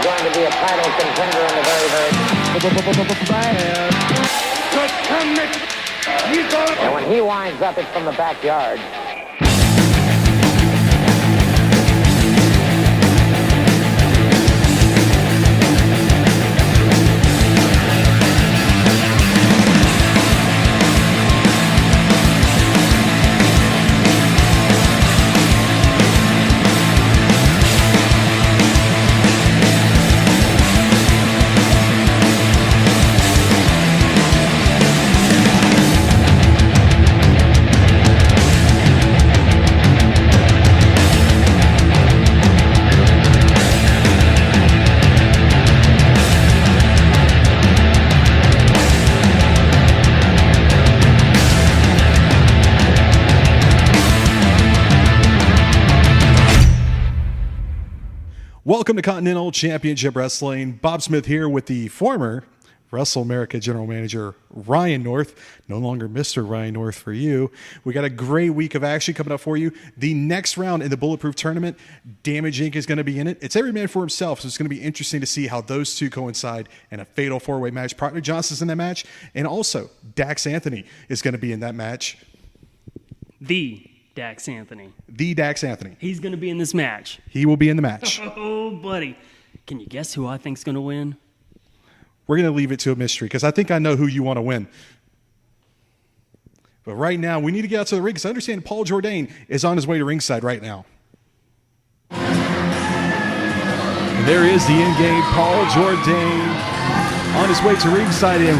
going to be a title contender in the very. And when he winds up, it's from the backyard. Welcome to Continental Championship Wrestling. Bob Smith here with the former Wrestle America General Manager Ryan North. No longer Mr. Ryan North for you. We got a great week of action coming up for you. The next round in the Bulletproof Tournament, Damage Inc. is going to be in it. It's every man for himself, so it's going to be interesting to see how those two coincide in a fatal four-way match. Proctor Johnson's in that match, and also Dax Anthony is going to be in that match. The Dax Anthony. He's going to be in this match. He will be in the match. Oh, buddy. Can you guess who I think's going to win? We're going to leave it to a mystery because I think I know who you want to win. But right now, we need to get out to the ring because I understand Paul Jourdain is on his way to ringside right now. And there is the in-game Paul Jourdain on his way to ringside. And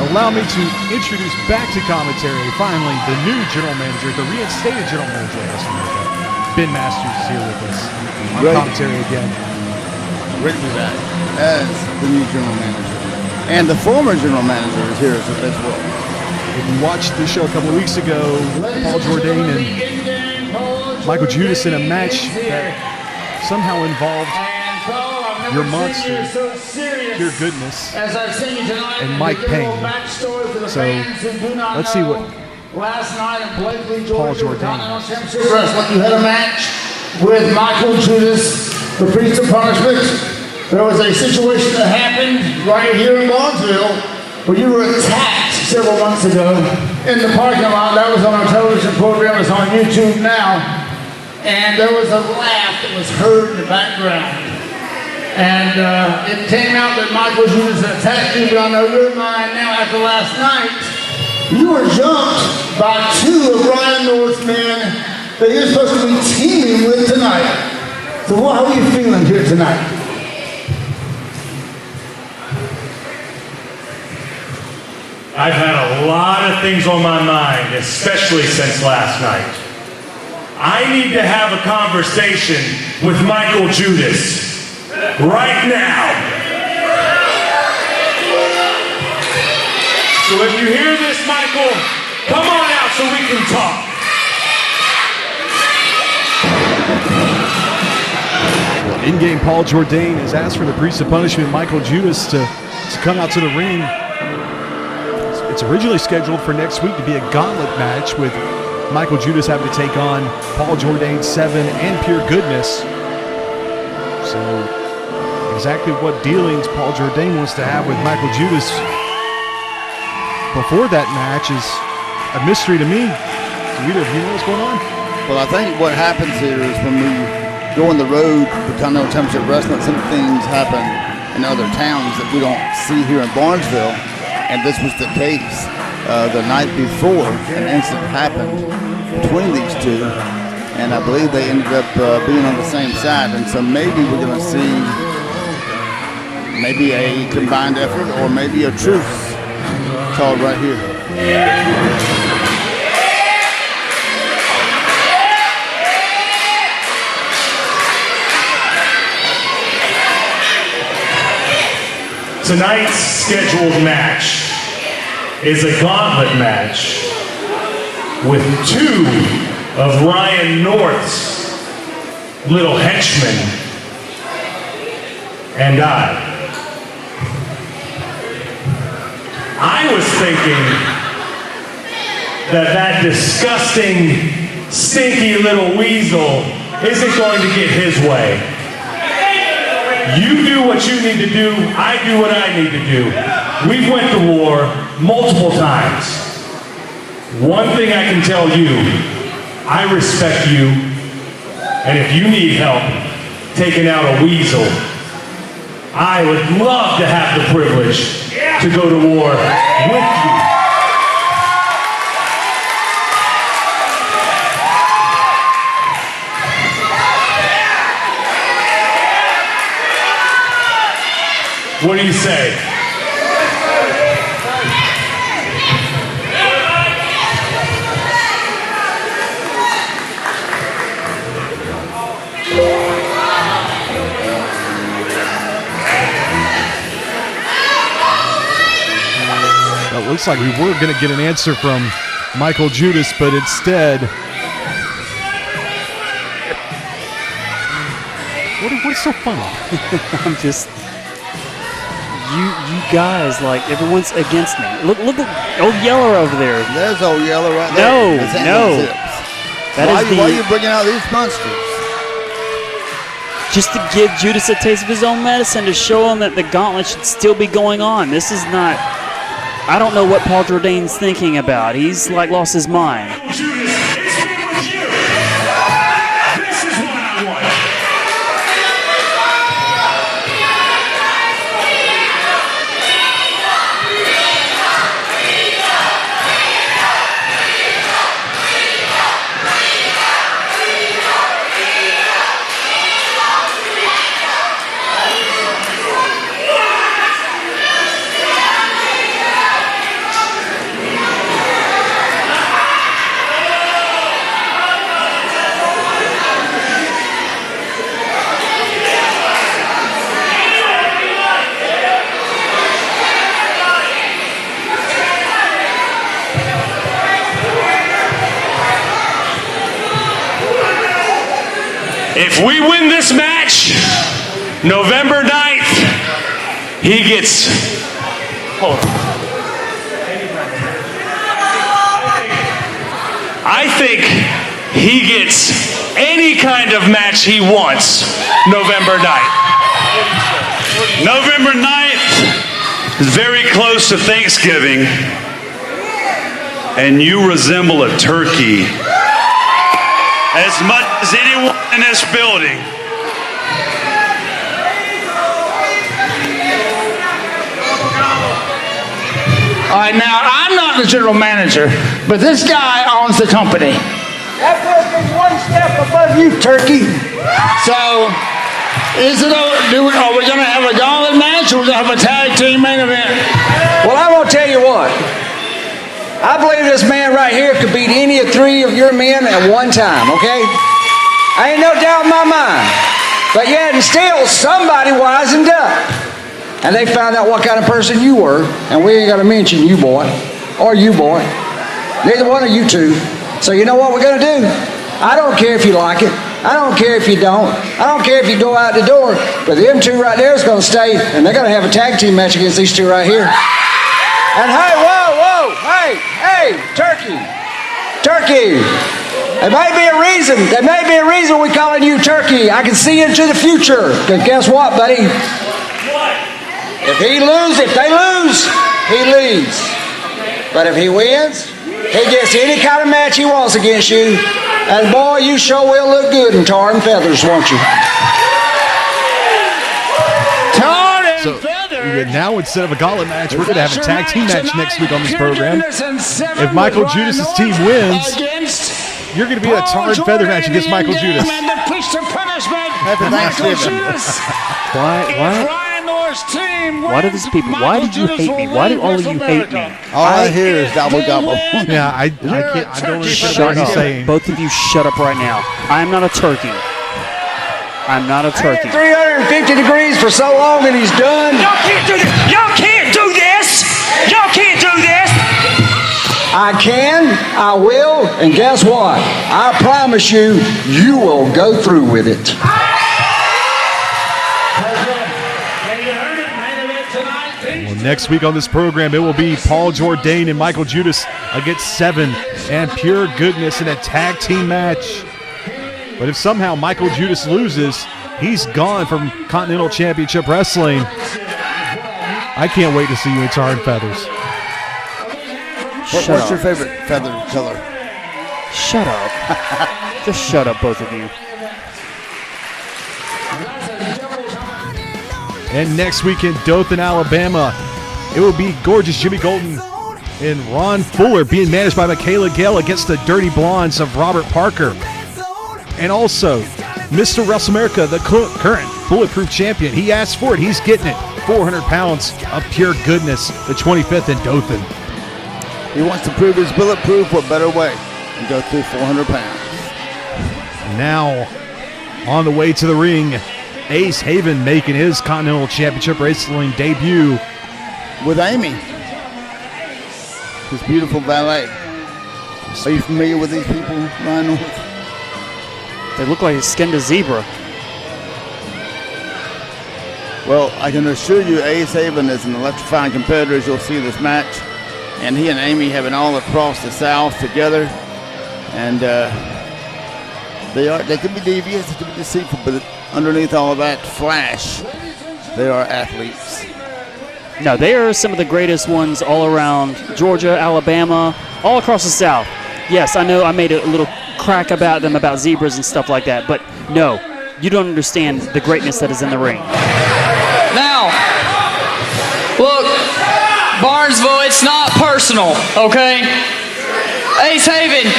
allow me to introduce back to commentary, finally, the new general manager, the reinstated general manager of Wrestle America. Ben Masters is here with us on commentary again. Great to be back as the new general manager. And the former general manager is here as well. If you watched the show a couple of weeks ago, Paul Jourdain and Michael Judas in a match that somehow involved your monster, Pure Goodness, and Mike Payne. So let's see what Paul Jourdain has. You had a match with Michael Judas, the Priest of Punishment. There was a situation that happened right here in Barnesville where you were attacked several months ago in the parking lot. That was on our television program. It's on YouTube now. And there was a laugh that was heard in the background. And it came out that Michael Judas attacked you, but I know your mind now after last night. You were jumped by two of Ryan North's men that you're supposed to be teaming with tonight. So how are you feeling here tonight? I've had a lot of things on my mind, especially since last night. I need to have a conversation with Michael Judas. Right now. So if you hear this, Michael, come on out so we can talk. In-game Paul Jourdain has asked for the Priest of Punishment, Michael Judas, to come out to the ring. It's originally scheduled for next week to be a gauntlet match with Michael Judas having to take on Paul Jourdain 7 and Pure Goodness. So exactly what dealings Paul Jourdain wants to have with Michael Judas before that match is a mystery to me. Do either of you know what's going on? Well, I think what happens here is when we go on the road for Continental Championship Wrestling, some things happen in other towns that we don't see here in Barnesville, and this was the case. The night before, an incident happened between these two, and I believe they ended up being on the same side, and so maybe we're going to see maybe a combined effort or maybe a truce called right here. Tonight's scheduled match is a gauntlet match with two of Ryan North's little henchmen and I was thinking that disgusting, stinky little weasel isn't going to get his way. You do what you need to do. I do what I need to do. We've went to war multiple times. One thing I can tell you, I respect you, and if you need help taking out a weasel, I would love to have the privilege to go to war with you. What do you say? Well, it looks like we were going to get an answer from Michael Judas, but instead, what's so funny? I'm just you guys, like, everyone's against me. Look at old Yeller over there. There's old Yeller right there. No. Why are you bringing out these monsters? Just to give Judas a taste of his own medicine, to show him that the Gauntlet should still be going on. This is not. I don't know what Paul Jordane's thinking about. He's like lost his mind. Judas, it's been with you. This is what I want. If we win this match, November 9th, he gets. Hold on. I think he gets any kind of match he wants November 9th. November 9th is very close to Thanksgiving, and you resemble a turkey as much as anyone in this building. All right, now, I'm not the general manager, but this guy owns the company. That person's one step above you, turkey. So, are we going to have a gauntlet match, or are we going to have a tag team main event? Well, I'm going to tell you what. I believe this man right here could beat any of three of your men at one time, okay? I ain't no doubt in my mind. But yet and still, somebody wisened up. And they found out what kind of person you were, and we ain't got to mention you, boy, or you, boy. Neither one of you two. So you know what we're going to do? I don't care if you like it. I don't care if you don't. I don't care if you go out the door. But them two right there is going to stay, and they're going to have a tag team match against these two right here. And hey, whoa, hey, turkey. There may be a reason. There may be a reason we're calling you Turkey. I can see into the future. Because guess what, buddy? If they lose, he leaves. But if he wins, he gets any kind of match he wants against you. And boy, you sure will look good in tar and feathers, won't you? Tar and So feathers. now instead of a gauntlet match, we're going to have a tag team match next week on this program. If Michael Judas' team wins, you're going to be in a tar and feather match against Michael Judas. Happy Thanksgiving. Why do these people? Why did you hate me? Why do all of you hate me? All I hear is gobble gobble. Yeah, I can't. I don't understand Shut what he's up. saying. Both of you shut up right now. I am not a turkey. I'm not a turkey. 350 degrees for so long and he's done. Y'all can't do this. Y'all can't do this. Y'all can't do this. I can, I will, and guess what? I promise you, you will go through with it. Well, next week on this program, it will be Paul Jordan and Michael Judas against Seven and Pure Goodness in a tag team match. But if somehow Michael Judas loses, He's gone from Continental Championship Wrestling. I can't wait to see you in tar and feathers. What's your favorite feather color? Shut up. Just shut up, both of you. And next week in Dothan, Alabama, it will be gorgeous Jimmy Golden and Ron Fuller being managed by Michaela Gale against the Dirty Blondes of Robert Parker. And also, Mr. Wrestle America, the current Bulletproof champion. He asked for it. He's getting it. 400 pounds of pure goodness, the 25th in Dothan. He wants to prove he's bulletproof. What better way than go through 400 pounds? Now, on the way to the ring, Ace Haven making his Continental Championship Wrestling debut. With Amy, his beautiful valet. Are you familiar with these people, Ryan? They look like a skinned a zebra. Well, I can assure you Ace Haven is an electrifying competitor as you'll see this match. And he and Amy have been all across the South together. And they can be devious, they can be deceitful, but underneath all of that flash, they are athletes. No, they are some of the greatest ones all around Georgia, Alabama, all across the South. Yes, I know I made a little crack about them, about zebras and stuff like that, but no, you don't understand the greatness that is in the ring. Now, look, Barnesville, it's not personal, okay? Ace Haven,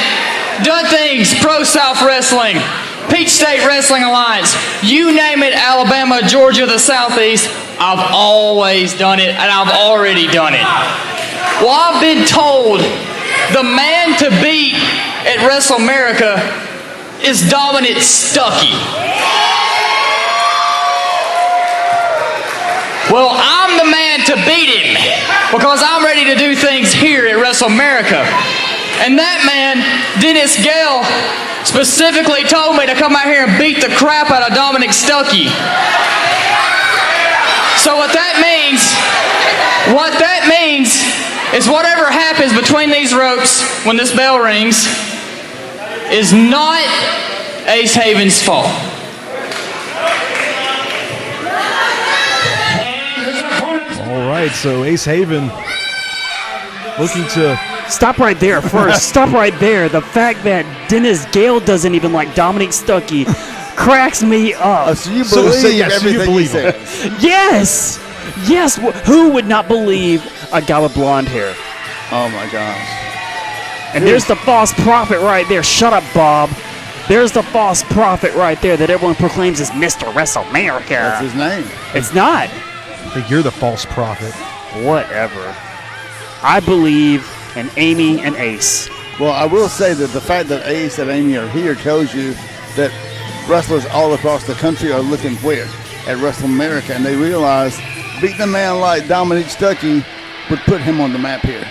done things, Pro South Wrestling, Peach State Wrestling Alliance, you name it, Alabama, Georgia, the Southeast, I've always done it, and I've already done it. Well, I've been told the man to beat at Wrestle America is Dominic Stuckey. Well, I'm the man to beat him because I'm ready to do things here at Wrestle America. And that man, Dennis Gale, specifically told me to come out here and beat the crap out of Dominic Stuckey. So what that means is whatever happens between these ropes when this bell rings is not Ace Haven's fault. All right, so Ace Haven looking to... Stop right there first. Stop right there. The fact that Dennis Gale doesn't even like Dominic Stuckey cracks me up. So you believe everything he says? Yes. Yes. Who would not believe a guy with blonde hair? Oh, my gosh. And there's the false prophet right there. Shut up, Bob. There's the false prophet right there that everyone proclaims as Mr. Wrestle America. That's his name. It's not. I think you're the false prophet. Whatever. I believe in Amy and Ace. Well, I will say that the fact that Ace and Amy are here tells you that wrestlers all across the country are looking where? At Wrestle America, and they realize beating a man like Dominic Stuckey would put him on the map here.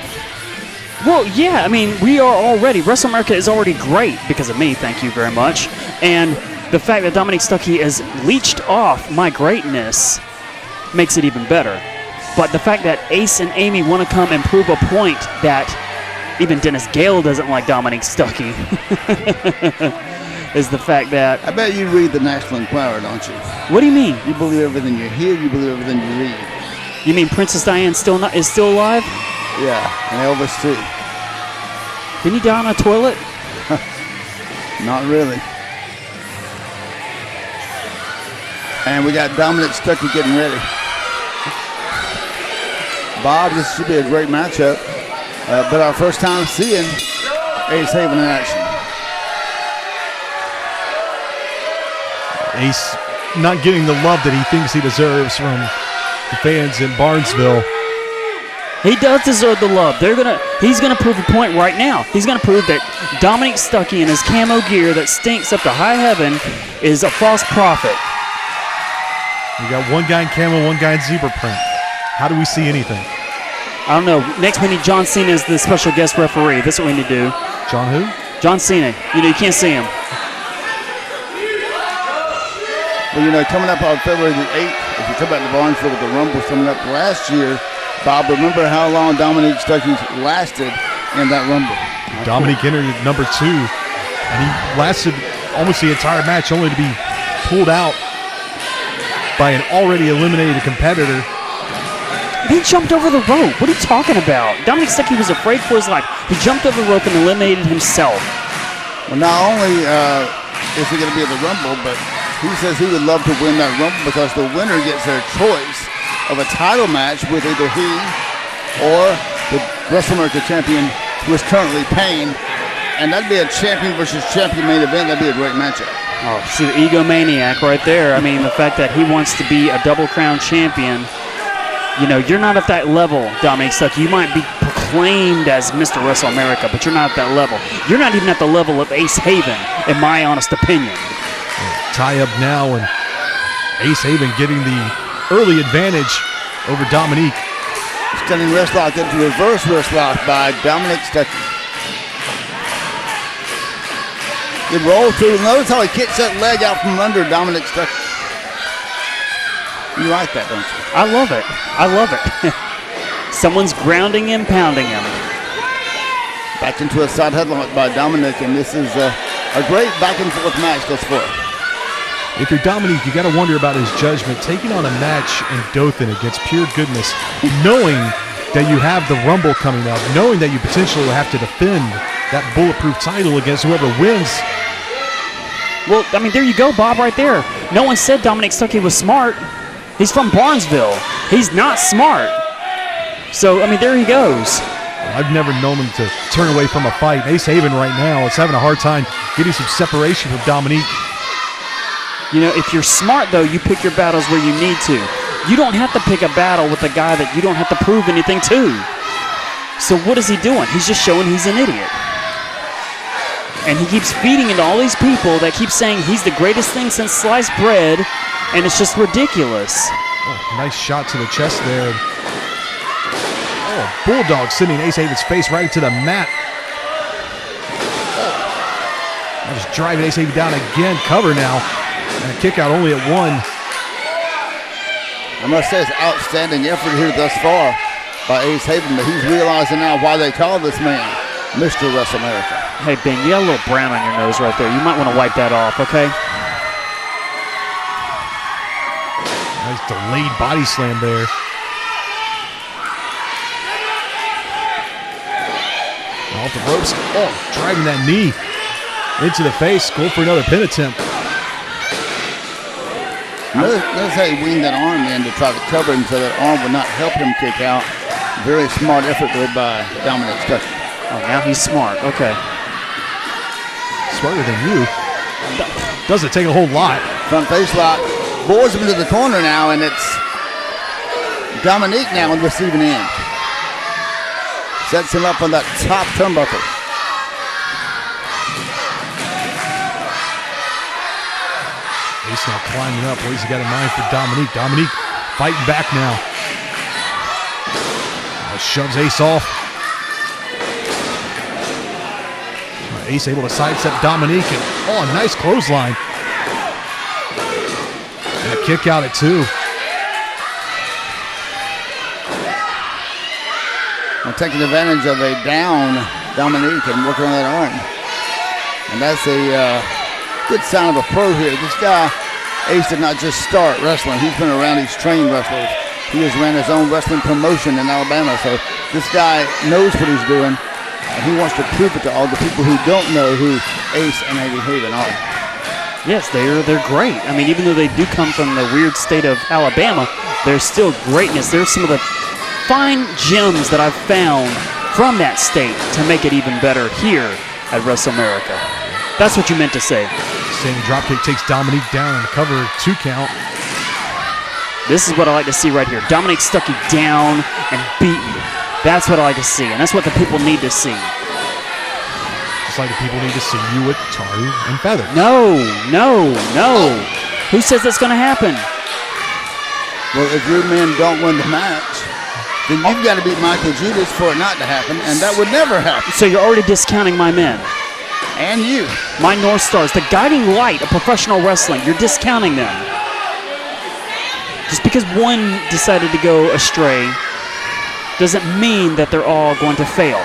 Well, yeah, I mean, we are already, Wrestle America is already great because of me, thank you very much. And the fact that Dominic Stuckey has leached off my greatness makes it even better. But the fact that Ace and Amy want to come and prove a point that even Dennis Gale doesn't like Dominic Stuckey is the fact that... I bet you read the National Enquirer, don't you? What do you mean? You believe everything you hear, you believe everything you read. You mean Princess Diana is still alive? Yeah, and Elvis too. Didn't he die on a toilet? Not really. And we got Dominic Stuckey getting ready. Bob, this should be a great matchup, but our first time seeing Ace Haven in action. Ace not getting the love that he thinks he deserves from the fans in Barnesville. He does deserve the love. He's gonna prove a point right now. He's gonna prove that Dominic Stuckey in his camo gear that stinks up to high heaven is a false prophet. We got one guy in camo, one guy in zebra print. How do we see anything? I don't know. Next we need John Cena as the special guest referee. That's what we need to do. John who? John Cena. You can't see him. Well, coming up on February the 8th, if you come back to Barnesville with the Rumble coming up last year, Bob, remember how long Dominic Stuckey lasted in that Rumble? Dominic entered at number 2, and he lasted almost the entire match, only to be pulled out by an already eliminated competitor. He jumped over the rope. What are you talking about? Dominic Stuckey was afraid for his life. He jumped over the rope and eliminated himself. Well, not only is he going to be at the Rumble, but he says he would love to win that Rumble because the winner gets their choice of a title match with either he or the Wrestle America champion, who is currently Payne. And that'd be a champion versus champion main event. That'd be a great matchup. Oh, see the egomaniac right there. I mean, the fact that he wants to be a double crown champion. You know, you're not at that level, Dominic Stuckey. You might be proclaimed as Mr. Wrestle America, but you're not at that level. You're not even at the level of Ace Haven, in my honest opinion. Tie up now, and Ace Haven getting the early advantage over Dominic. Stunning wrist lock into reverse wrist lock by Dominic Stuckey. They roll through. Notice how he kicks that leg out from under Dominic Stuckey. You like that, don't you? I love it. I love it. Someone's grounding him, pounding him. Back into a side headlock by Dominic, and this is a great back and forth match thus far. If you're Dominic, you got to wonder about his judgment. Taking on a match in Dothan against Pure Goodness, knowing that you have the Rumble coming up, knowing that you potentially will have to defend that bulletproof title against whoever wins. Well, I mean, there you go, Bob, right there. No one said Dominic Stuckey was smart. He's from Barnesville. He's not smart. So, I mean, there he goes. I've never known him to turn away from a fight. Ace Haven right now is having a hard time getting some separation from Dominic. You know, if you're smart, though, you pick your battles where you need to. You don't have to pick a battle with a guy that you don't have to prove anything to. So what is he doing? He's just showing he's an idiot. And he keeps feeding into all these people that keep saying he's the greatest thing since sliced bread, and it's just ridiculous. Oh, nice shot to the chest there. Oh, Bulldog sending Ace Haven's face right into the mat. Oh. Just driving Ace Haven down again. Cover now. And a kick out only at one. I must say it's outstanding effort here thus far by Ace Haven, but he's realizing now why they call this man Mr. Wrestle America. Hey, Ben, you got a little brown on your nose right there. You might want to wipe that off, okay? Nice delayed body slam there. Off the ropes. Oh, driving that knee into the face. Go for another pin attempt. Notice how he winged that arm in to try to cover him so that arm would not help him kick out. Very smart effort there by Dominic Stuckey. Oh, now he's smart. Okay. Smarter than you. Doesn't take a whole lot. Front face lock. Boards him into the corner now, and it's Dominic now on the receiving end. Sets him up on that top turnbuckle. Ace now climbing up. What has he got in mind for Dominic? Dominic fighting back now. Shoves Ace off. Ace able to sidestep Dominic. And, oh, a nice clothesline. And a kick out at two. And taking advantage of a down Dominic and working on that arm. And that's a good sign of a pro here. This guy, Ace, did not just start wrestling. He's been around. He's trained wrestlers. He has ran his own wrestling promotion in Alabama. So this guy knows what he's doing. And he wants to prove it to all the people who don't know who Ace and Ace Haven are. Yes, they're great. I mean, even though they do come from the weird state of Alabama, there's still greatness. There's some of the fine gems that I've found from that state to make it even better here at Wrestle America. That's what you meant to say. Standing dropkick takes Dominic down and cover 2 count. This is what I like to see right here. Dominic Stuckey down and beaten. That's what I like to see, and that's what the people need to see. Just like the people need to see you with tarry and feather. No. Who says that's going to happen? Well, if your men don't win the match, then you've got to beat Michael Judas for it not to happen, and that would never happen. So you're already discounting my men. And you. My North Stars, the guiding light of professional wrestling. You're discounting them. Just because one decided to go astray doesn't mean that they're all going to fail.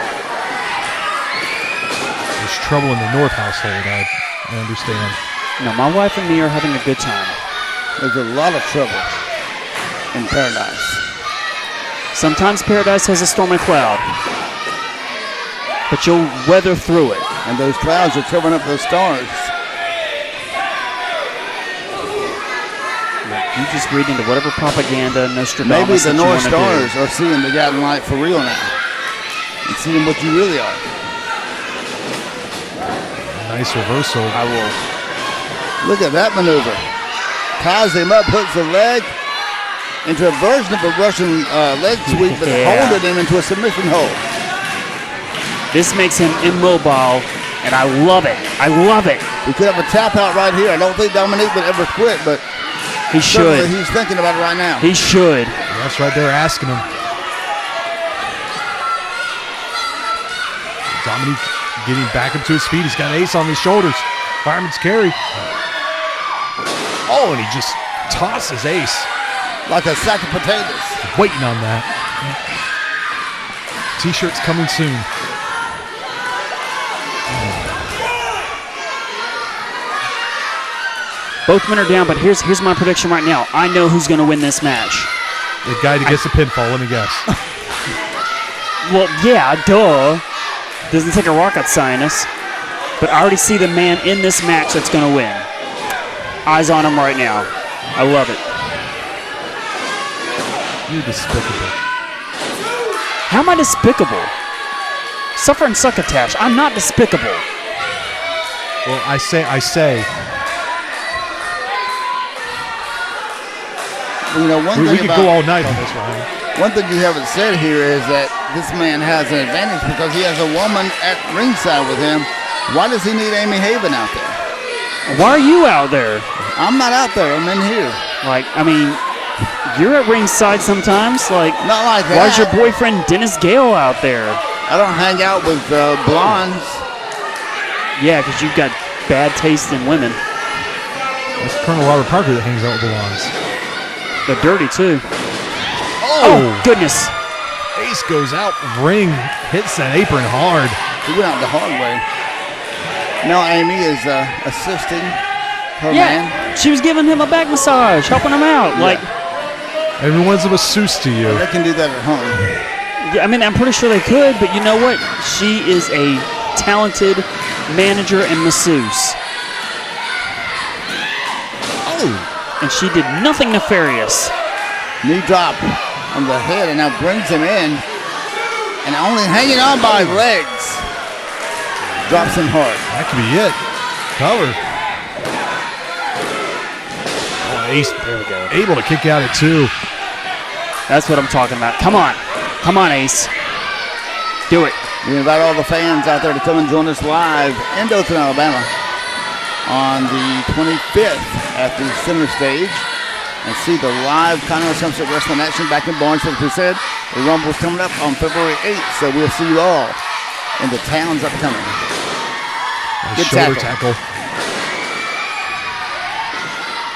There's trouble in the North household, I understand. No, my wife and me are having a good time. There's a lot of trouble in Paradise. Sometimes Paradise has a storm and cloud, but you'll weather through it. And those clouds are covering up those stars. You just read into whatever propaganda Nostradamus Maybe the that you North wanna do. Stars are seeing the guiding light for real now and seeing what you really are. Nice reversal. I will. Look at that maneuver. Ties him up, hooks the leg into a version of a Russian leg sweep, but holding him into a submission hold. This makes him immobile, and I love it. I love it. We could have a tap out right here. I don't think Dominic would ever quit, but he should. He's thinking about it right now. He should. That's right there asking him. Dominic getting back up to his feet. He's got Ace on his shoulders. Fireman's carry. Oh, and he just tosses Ace. Like a sack of potatoes. Waiting on that. T-shirts coming soon. Both men are down, but here's my prediction right now. I know who's going to win this match. The guy that gets a pinfall, let me guess. Well, yeah, duh. Doesn't take a rocket scientist. But I already see the man in this match that's going to win. Eyes on him right now. I love it. You're despicable. How am I despicable? Suffer and succotash. I'm not despicable. Well, I say. You know, We could go all night on this, Ryan. One thing you haven't said here is that this man has an advantage because he has a woman at ringside with him. Why does he need Amy Haven out there? Why are you out there? I'm not out there. I'm in here. Like, I mean, you're at ringside sometimes. Like, not like that. Why's your boyfriend Dennis Gale out there? I don't hang out with blondes. Yeah, because you've got bad taste in women. That's Colonel Robert Parker that hangs out with the lawns. They're dirty, too. Oh, goodness. Ace goes out, ring, hits that apron hard. He went out the hard way. Now Amy is assisting her man. She was giving him a back massage, helping him out. Yeah. Like, everyone's a masseuse to you. They can do that at home. Yeah, I mean, I'm pretty sure they could, but you know what? She is a talented manager and masseuse. Oh. And she did nothing nefarious. Knee drop on the head and now brings him in. And only hanging on by legs. Drops him hard. That could be it. Cover. Oh, Ace, there we go. Able to kick out at 2. That's what I'm talking about. Come on. Come on, Ace. Do it. We invite all the fans out there to come and join us live in Dothan, Alabama on the 25th at the center stage and see the live Continental Championship Wrestling action back in Barnesville. As we said, the Rumble's coming up on February 8th, so we'll see you all in the towns upcoming. Good shoulder tackle.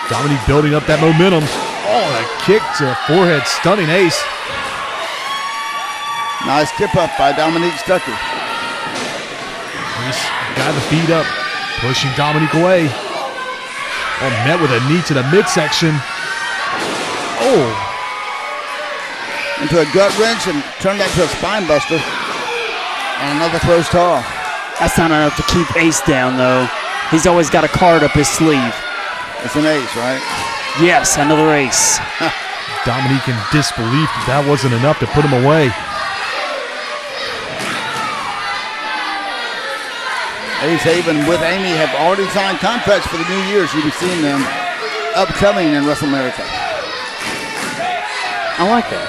Dominic building up that momentum. Oh, a kick to the forehead, stunning Ace. Nice tip up by Dominic Stuckey. Ace got the feet up, pushing Dominic away. Oh, met with a knee to the midsection. Oh. Into a gut wrench and turned that to a spine buster. And another close tall. That's not enough to keep Ace down, though. He's always got a card up his sleeve. It's an ace, right? Yes, another ace. Dominic in disbelief that wasn't enough to put him away. Ace Haven with Amy have already signed contracts for the new year. You'll be seeing them upcoming in Wrestle America. I like that.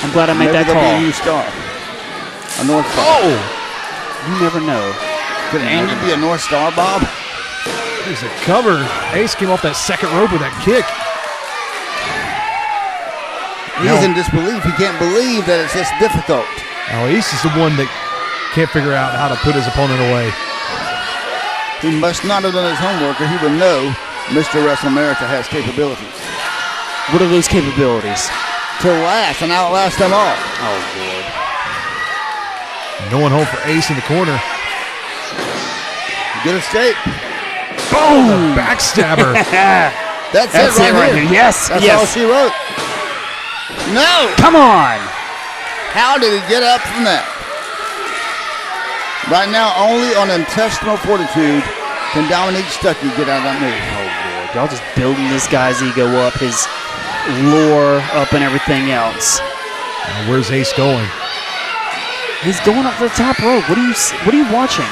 I'm glad I made that Maybe call. there'll be a new star. A North Star. Oh! You never know. Could Andy be a North Star, Bob? There's a cover. Ace came off that second rope with that kick. He's in disbelief. He can't believe that it's this difficult. Now Ace is the one that can't figure out how to put his opponent away. He must not have done his homework or he would know Mr. Wrestle America has capabilities. What are those capabilities? To last and outlast them all. Oh, Lord. No one home for Ace in the corner. Good escape. Boom! Backstabber. That's it right here. Yes, That's yes. all she wrote. No. Come on. How did he get up from that? Right now, only on intestinal fortitude can Dominic Stuckey get out of that move. Oh, Lord. Y'all just building this guy's ego up, his lore up, and everything else. Where's Ace going? He's going up the top rope. What are you watching?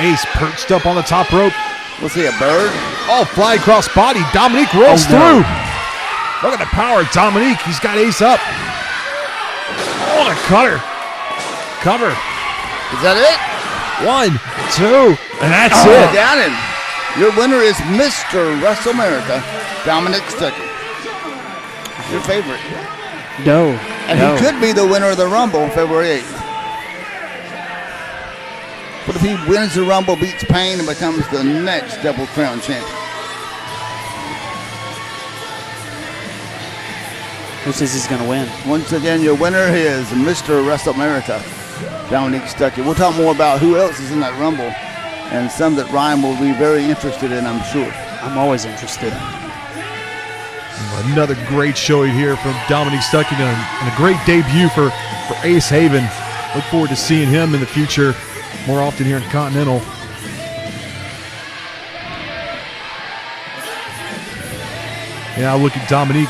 Ace perched up on the top rope. We'll see a bird. Oh, fly across body. Dominic rolls Oh, no. through. Look at the power of Dominic. He's got Ace up. Oh, the cutter. Cover. Is that it? 1, 2, and that's Oh, it. down him. Your winner is Mr. Wrestle America, Dominic Stuckey. Your favorite. No. And he could be the winner of the Rumble February 8th. What if he wins the Rumble, beats Payne, and becomes the next Double Crown champion? Who says he's going to win? Once again, your winner is Mr. Wrestle America, Dominic Stuckey. We'll talk more about who else is in that Rumble and some that Ryan will be very interested in, I'm sure. I'm always interested. Another great showing here from Dominic Stuckey and a great debut for Ace Haven. Look forward to seeing him in the future more often here in Continental. Yeah, look at Dominic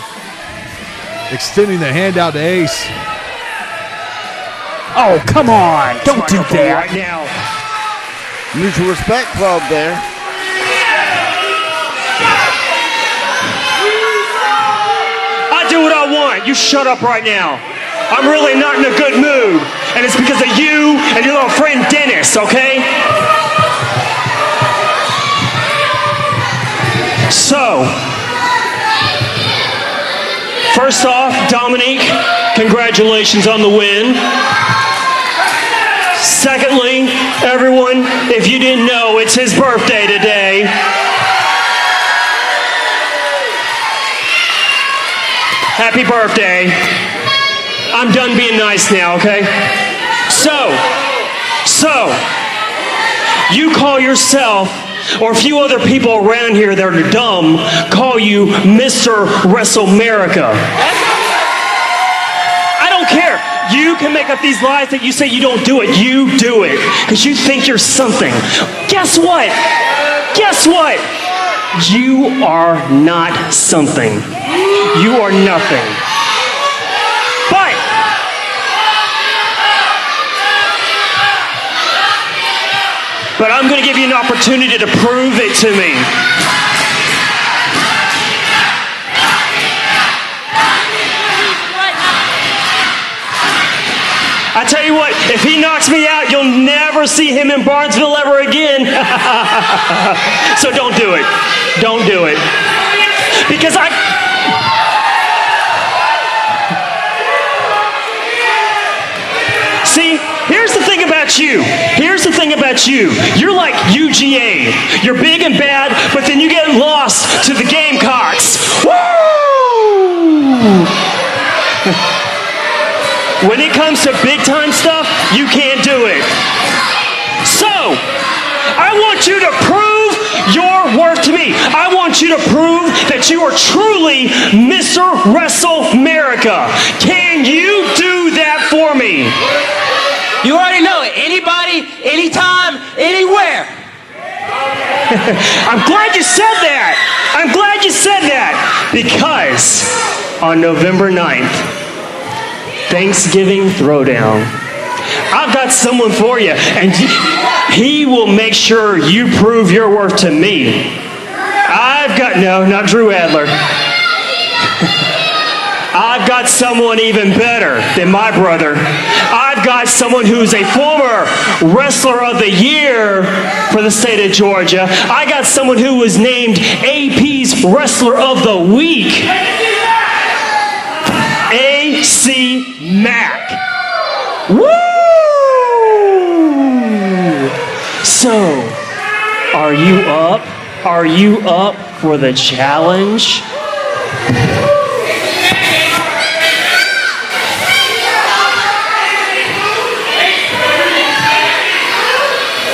extending the hand out to Ace. Oh, come on. Don't do that. Right now. Mutual Respect Club there. I do what I want. You shut up right now. I'm really not in a good mood. And it's because of you and your little friend Dennis, okay? So, first off, Dominic, congratulations on the win. Secondly, everyone, if you didn't know, it's his birthday today. Happy birthday. I'm done being nice now, okay? So, you call yourself, or a few other people around here that are dumb, call you Mr. WrestleAmerica. I don't care. You can make up these lies that you say you don't do it. You do it because you think you're something. Guess what? Guess what? You are not something. You are nothing. But I'm going to give you an opportunity to prove it to me. I tell you what, if he knocks me out, you'll never see him in Barnesville ever again. So don't do it. Don't do it. Because See, here's the thing about you. Here's the thing about you. You're like UGA. You're big and bad, but then you get lost to the Gamecocks. Woo! When it comes to big time stuff, you can't do it. So, I want you to prove your worth to me. I want you to prove that you are truly Mr. WrestleAmerica. Can you do that for me? You already know it. Anybody, anytime, anywhere. I'm glad you said that. I'm glad you said that. Because on November 9th, Thanksgiving Throwdown, I've got someone for you, and he will make sure you prove your worth to me. No, not Drew Adler. I've got someone even better than my brother. I've got someone who's a former Wrestler of the Year for the state of Georgia. I got someone who was named AP's Wrestler of the Week. AC Mack. Woo! So, are you up? Are you up for the challenge?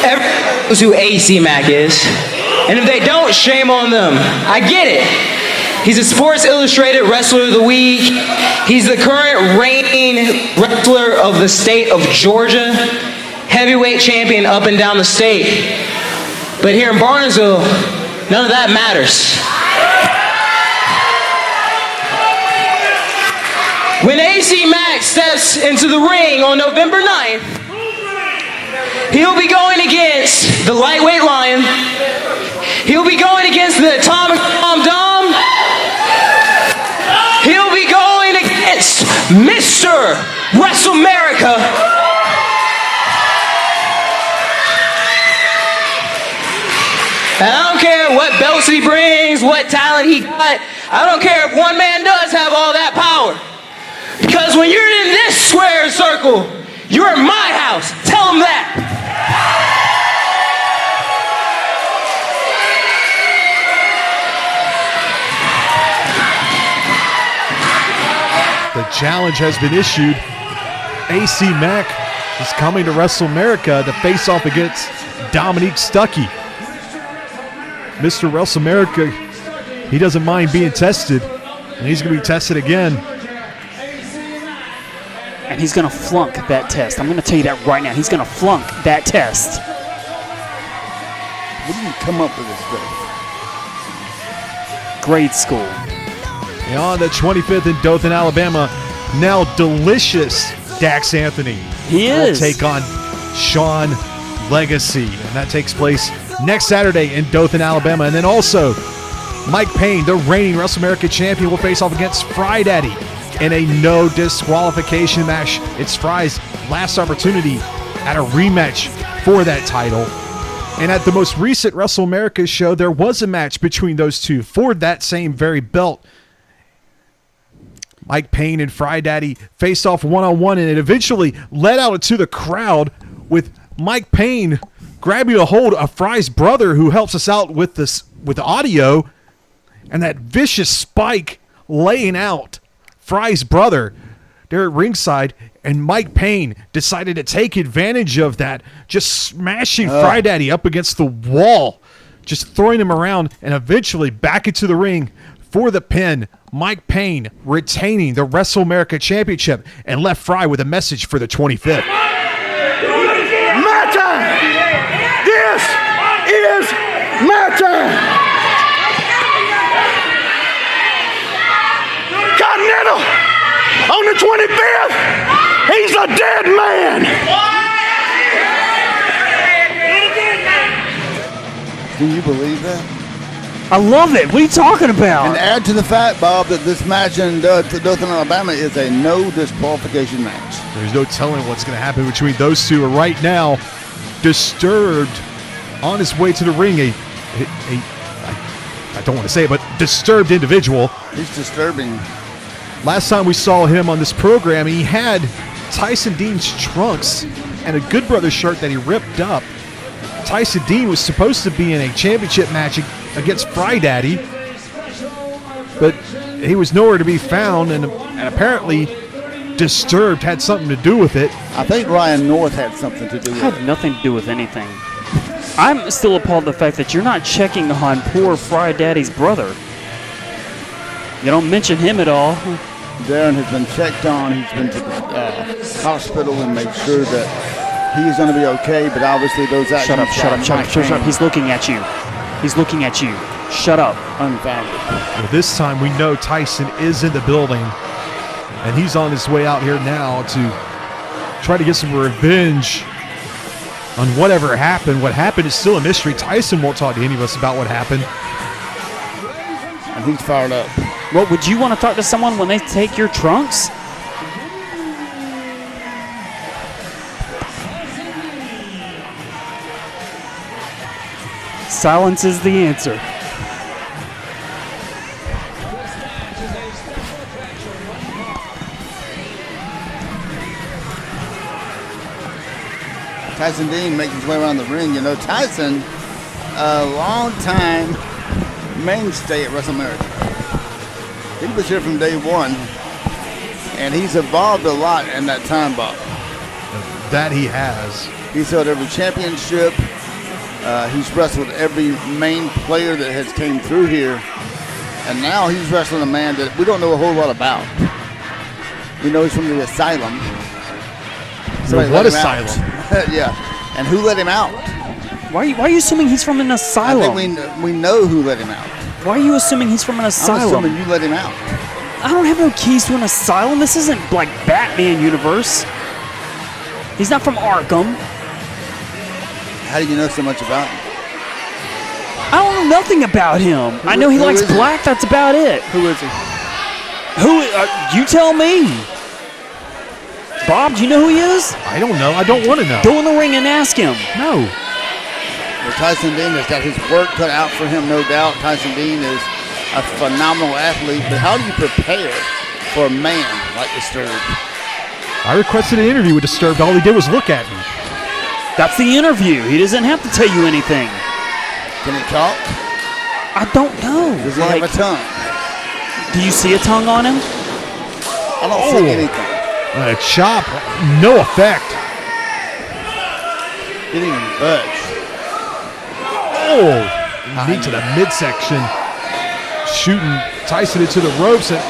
Everyone knows who AC Mack is. And if they don't, shame on them. I get it. He's a Sports Illustrated Wrestler of the Week. He's the current reigning wrestler of the state of Georgia. Heavyweight champion up and down the state. But here in Barnesville, none of that matters. When AC Mack steps into the ring on November 9th, he'll be going against the Lightweight Lion. He'll be going against the Atomic Dom. He'll be going against Mr. WrestleAmerica. And I don't care what belts he brings, what talent he got. I don't care if one man does have all that power. Because when you're in this square circle, you're in my house. Tell him that. The challenge has been issued. AC Mack is coming to WrestleAmerica to face off against Dominic Stuckey. Mr. WrestleAmerica, he doesn't mind being tested, and he's going to be tested again. And he's going to flunk that test. I'm going to tell you that right now. He's going to flunk that test. Where do you come up with this stuff? Grade school. And on the 25th in Dothan, Alabama, now delicious Dax Anthony. He is. Will take on Sean Legacy. And that takes place next Saturday in Dothan, Alabama. And then also, Mike Payne, the reigning WrestleAmerica champion, will face off against Fry Daddy in a no disqualification match. It's Fry's last opportunity at a rematch for that title. And at the most recent WrestleAmerica show, there was a match between those two for that same very belt. Mike Payne and Fry Daddy faced off one-on-one, and it eventually led out into the crowd with Mike Payne grabbing a hold of Fry's brother, who helps us out with this with audio, and that vicious spike laying out Fry's brother there at ringside, and Mike Payne decided to take advantage of that, just smashing Fry Daddy up against the wall, just throwing him around, and eventually back into the ring for the pin. Mike Payne retaining the WrestleAmerica Championship, and left Fry with a message for the 25th. My time! This is my time! Continental! On the 25th, he's a dead man! Can you believe that? I love it. What are you talking about? And add to the fact, Bob, that this match in Dothan, Alabama is a no disqualification match. There's no telling what's going to happen between those two. Right now, Disturbed on his way to the ring. I don't want to say it, but disturbed individual. He's disturbing. Last time we saw him on this program, he had Tyson Dean's trunks and a Good Brothers shirt that he ripped up. Tyson Dean was supposed to be in a championship match against Fry Daddy, but he was nowhere to be found, and apparently Disturbed had something to do with it. I think Ryan North had something to do with it. Had nothing to do with anything. I'm still appalled at the fact that you're not checking on poor Fry Daddy's brother. You don't mention him at all. Darren has been checked on. He's been to the hospital and made sure that he's going to be okay, but obviously those actions... Shut up. He's looking at you. He's looking at you. Shut up. Unfounded. Well, this time we know Tyson is in the building, and he's on his way out here now to try to get some revenge on whatever happened. What happened is still a mystery. Tyson won't talk to any of us about what happened. And he's fired up. Well, would you want to talk to someone when they take your trunks? Silence is the answer. Tyson Dean making his way around the ring. You know, Tyson, a long-time mainstay at WrestleAmerica. He was here from day one, and he's evolved a lot in that time, Bob. That he has. He's held every championship. He's wrestled every main player that has came through here. And now he's wrestling a man that we don't know a whole lot about. We know he's from the asylum. What asylum? Yeah. And who let him out? Why are you assuming he's from an asylum? I think we know who let him out. Why are you assuming he's from an asylum? I'm assuming you let him out. I don't have no keys to an asylum. This isn't like Batman universe. He's not from Arkham. How do you know so much about him? I don't know nothing about him. I know he likes black. That's about it. Who is he? You tell me. Bob, do you know who he is? I don't know. I don't want to know. Go in the ring and ask him. No. Well, Tyson Dean has got his work cut out for him, no doubt. Tyson Dean is a phenomenal athlete, but how do you prepare for a man like Disturbed? I requested an interview with Disturbed. All he did was look at me. That's the interview. He doesn't have to tell you anything. Can he talk? I don't know. Does he have a tongue? Do you see a tongue on him? I don't see anything. A chop, no effect. Didn't even budge. Oh, knee to the midsection. Shooting Tyson into the ropes and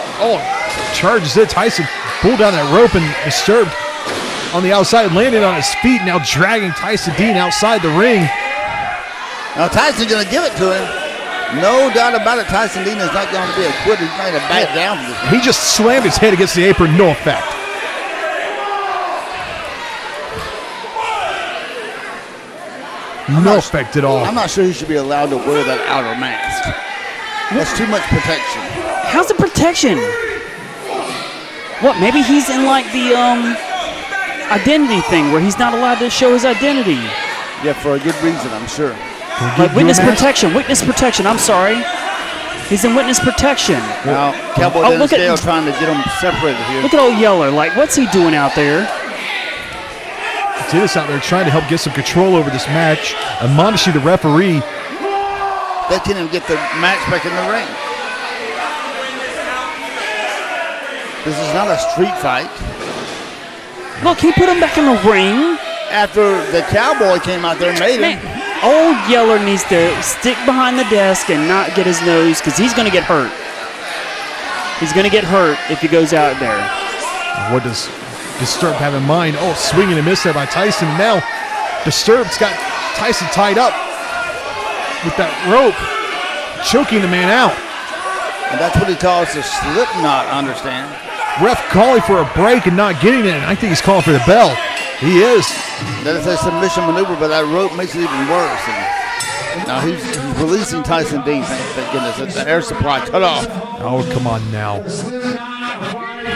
charges it. Tyson pulled down that rope and Disturbed on the outside, landing on his feet, now dragging Tyson Dean outside the ring. Now Tyson's going to give it to him. No doubt about it. Tyson Dean is not going to be a quitter. He's going to back down from this. He just slammed his head against the apron, no effect. No effect at all. I'm not sure he should be allowed to wear that outer mask. That's too much protection. How's it protection? What, maybe he's in like the identity thing where he's not allowed to show his identity. Yeah, for a good reason, I'm sure. Like witness protection, I'm sorry. He's in witness protection. Now, Cowboy Dennis Gale trying to get them separated here. Look at old Yeller. Like, what's he doing out there? Dennis out there trying to help get some control over this match, admonishing the referee. They can't even get the match back in the ring. This is not a street fight. Look, he put him back in the ring. After the Cowboy came out there and made him. Old Yeller needs to stick behind the desk and not get his nose because he's going to get hurt. He's going to get hurt if he goes out there. What does Disturbed have in mind? Oh, swinging and miss there by Tyson. Now Disturbed's got Tyson tied up with that rope, choking the man out. And that's what he calls a slip knot, I understand. Ref calling for a break and not getting it. I think he's calling for the bell. He is. That is a submission maneuver, but that rope makes it even worse. And now he's releasing Tyson Dean, thank goodness. The air supply cut off. Oh, come on now.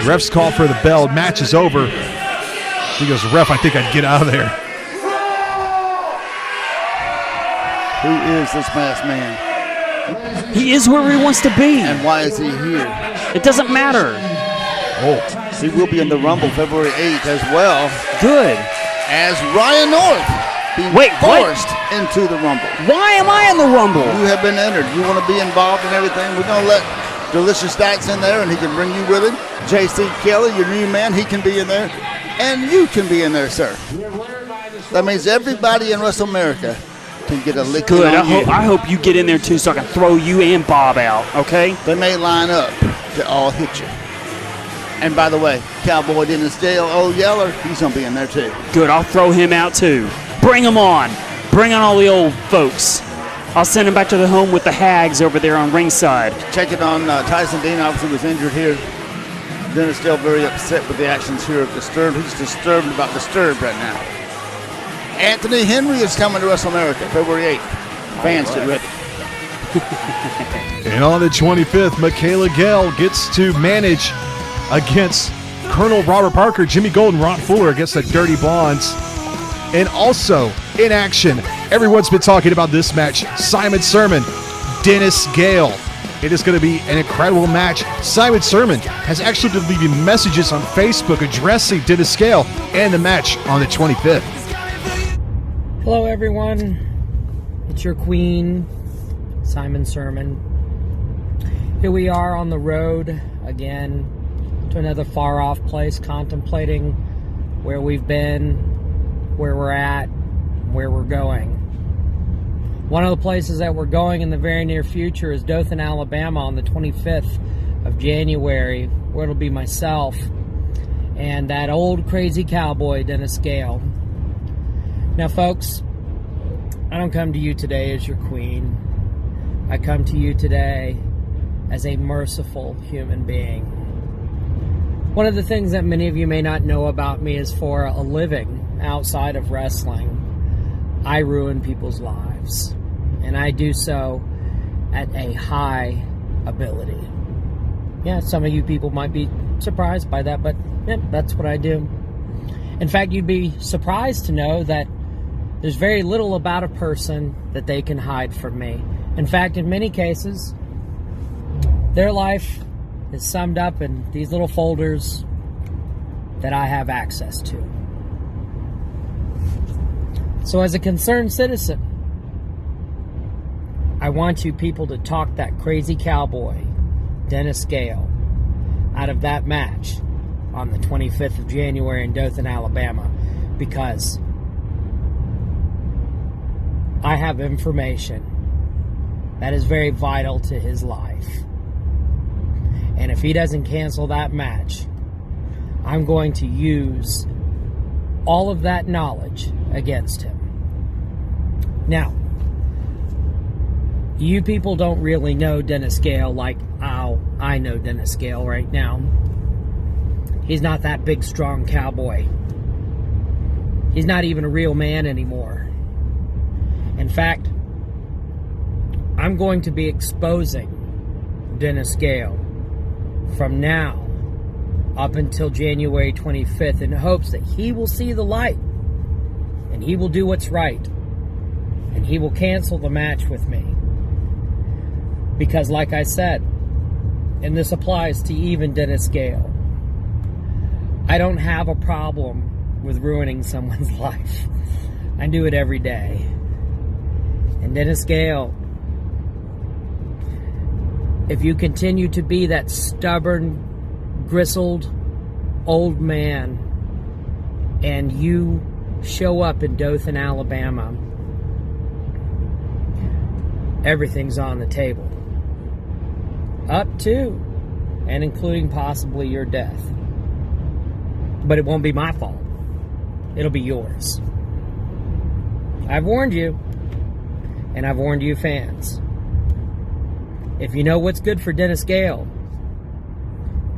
Ref's call for the bell. Match is over. He goes, ref, I think I'd get out of there. Who is this masked man? He is where he wants to be. And why is he here? It doesn't matter. Oh, he will be in the Rumble February 8th as well. Good. As Ryan North being forced into the Rumble. Why am I in the Rumble? You have been entered. You want to be involved in everything. We're going to let Delicious Stacks in there, and he can bring you with him. J.C. Kelly, your new man, he can be in there. And you can be in there, sir. That means everybody in Wrestle America can get a lick Good. on you. I hope you get in there, too, so I can throw you and Bob out, okay? They may line up to all hit you. And by the way, Cowboy Dennis Gale, old Yeller, he's going to be in there, too. Good. I'll throw him out, too. Bring him on. Bring on all the old folks. I'll send him back to the home with the hags over there on ringside. Checking on Tyson Dean, obviously was injured here. Dennis still very upset with the actions here of Disturbed. He's disturbed about Disturbed right now. Anthony Henry is coming to Wrestle America February 8th. Fans get ready. And on the 25th, Michaela Gale gets to manage against Colonel Robert Parker, Jimmy Gold, and Ron Fuller against the Dirty Blondes. And also in action, everyone's been talking about this match, Simon Sermon, Dennis Gale. It is going to be an incredible match. Simon Sermon has actually been leaving messages on Facebook addressing Dennis Gale and the match on the 25th. Hello everyone, it's your queen, Simon Sermon. Here we are on the road again to another far off place, contemplating where we've been, where we're at, where we're going. One of the places that we're going in the very near future is Dothan, Alabama on the 25th of January, where it'll be myself and that old crazy cowboy, Dennis Gale. Now, folks, I don't come to you today as your queen. I come to you today as a merciful human being. One of the things that many of you may not know about me is for a living outside of wrestling, I ruin people's lives. And I do so at a high ability. Yeah, some of you people might be surprised by that, but yeah, that's what I do. In fact, you'd be surprised to know that there's very little about a person that they can hide from me. In fact, in many cases, their life is summed up in these little folders that I have access to. So as a concerned citizen, I want you people to talk that crazy cowboy, Dennis Gale, out of that match on the 25th of January in Dothan, Alabama, because I have information that is very vital to his life. And if he doesn't cancel that match, I'm going to use all of that knowledge against him. Now, you people don't really know Dennis Gale like how I know Dennis Gale right now. He's not that big, strong cowboy. He's not even a real man anymore. In fact, I'm going to be exposing Dennis Gale from now up until January 25th in hopes that he will see the light and he will do what's right and he will cancel the match with me. Because like I said, and this applies to even Dennis Gale, I don't have a problem with ruining someone's life. I do it every day. And Dennis Gale, if you continue to be that stubborn, grizzled old man and you show up in Dothan, Alabama, everything's on the table. Up to and including possibly your death. But it won't be my fault. It'll be yours. I've warned you, and I've warned you fans. If you know what's good for Dennis Gale,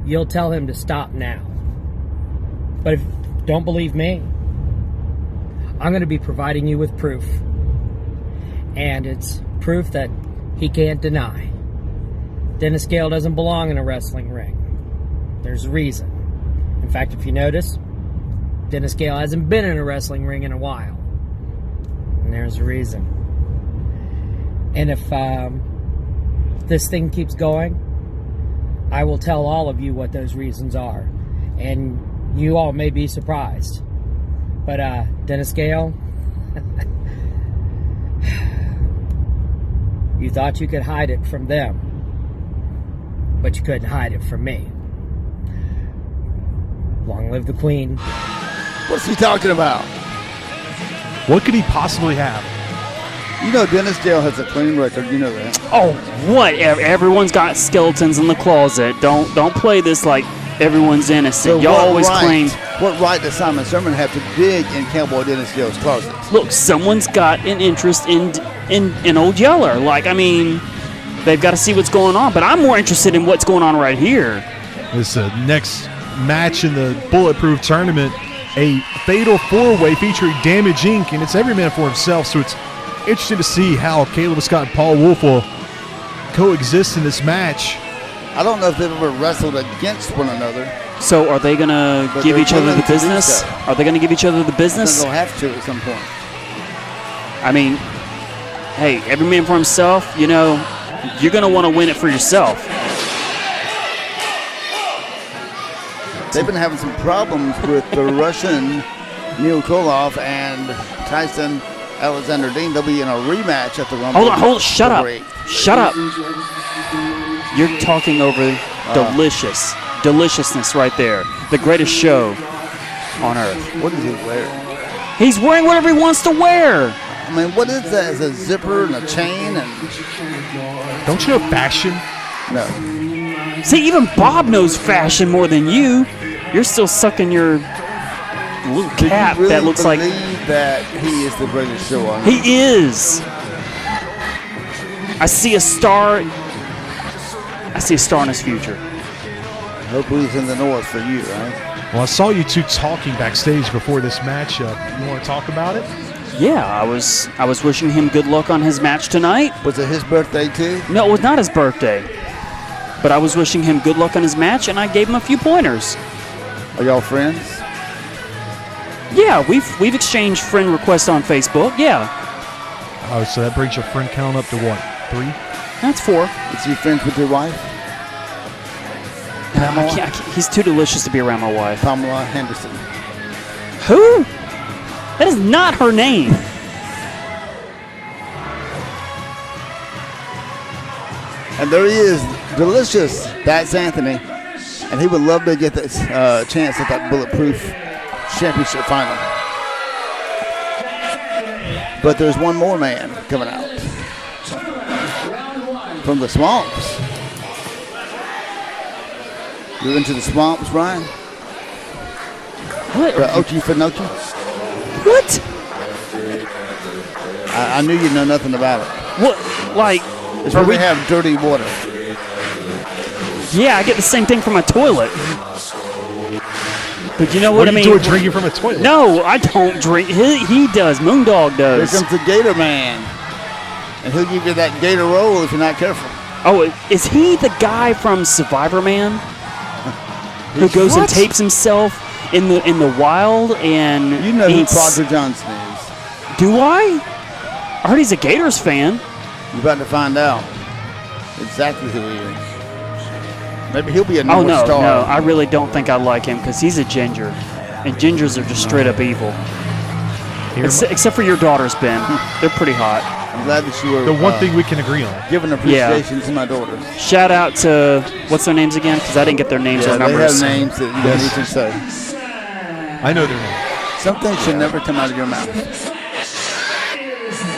you'll tell him to stop now. But if you don't believe me, I'm going to be providing you with proof. And it's proof that he can't deny. Dennis Gale doesn't belong in a wrestling ring. There's a reason. In fact, if you notice, Dennis Gale hasn't been in a wrestling ring in a while. And there's a reason. And if this thing keeps going, I will tell all of you what those reasons are. And you all may be surprised. But Dennis Gale, you thought you could hide it from them, but you couldn't hide it from me. Long live the Queen. What's he talking about? What could he possibly have? You know Dennis Gale has a clean record. You know that. Oh, what? Everyone's got skeletons in the closet. Don't play this like everyone's innocent. Y'all always claim. What right does Simon Sermon have to dig in Cowboy Dennis Gale's closet? Look, someone's got an interest in Old Yeller. Like, I mean, they've got to see what's going on. But I'm more interested in what's going on right here. This next match in the Bulletproof Tournament, a fatal four-way featuring Damage Inc., and it's every man for himself, so it's interesting to see how Caleb Scott and Paul Wolf will coexist in this match. I don't know if they've ever wrestled against one another. So are they going to give each other the business? Are they going to give each other the business? They'll have to at some point. I mean, hey, every man for himself, you know, you're going to want to win it for yourself. They've been having some problems with the Russian Neil Koloff and Tyson Alexander Dean. They'll be in a rematch at the Rumble. Hold on, shut up. Shut up. You're talking over deliciousness right there. The greatest show on earth. What is he wearing? He's wearing whatever he wants to wear. I mean, what is that? Is a zipper and a chain? And Don't you know fashion? no. See, even Bob knows fashion more than you. You're still sucking your little Do you cap really that looks like believe that he is the greatest show on? he is. I see a star. I see a star in his future. Hopefully he's in the north for you, right? Well, I saw you two talking backstage before this matchup. You want to talk about it? Yeah, I was wishing him good luck on his match tonight. Was it his birthday too? No, it was not his birthday. But I was wishing him good luck on his match, and I gave him a few pointers. Are y'all friends? Yeah, we've exchanged friend requests on Facebook. Yeah, Oh, so that brings your friend count up to what? 3? that's 4. Is he friends with your wife? I can't, he's too delicious to be around my wife. Pamela Henderson. Who? That is not her name. And there he is, delicious. That's Anthony. And he would love to get this chance at that Bulletproof Championship final. But there's one more man coming out from the swamps. You're into the swamps, Ryan? What? Okefenokee? What? I knew you'd know nothing about it. What? Like? It's where we have dirty water. Yeah, I get the same thing from my toilet. But you know what I mean? What are you doing drinking from a toilet? No, I don't drink. He does. Moondog does. Here comes the Gator Man. And he'll give you that Gator roll if you're not careful. Oh, is he the guy from Survivor Man? Who goes and tapes himself in the wild and You know who eats... Proctor Johnson is. Do I? I heard he's a Gators fan. You're about to find out exactly who he is. Maybe he'll be a number star. No, I really don't think I like him because he's a ginger. And gingers are just straight up evil. Except for your daughters, Ben. They're pretty hot. I'm glad that you were The one thing we can agree on. giving appreciation to my daughters. Shout out to, what's their names again? Because I didn't get their names or They numbers. have names that you don't need to say. I know their name. Some things should never come out of your mouth.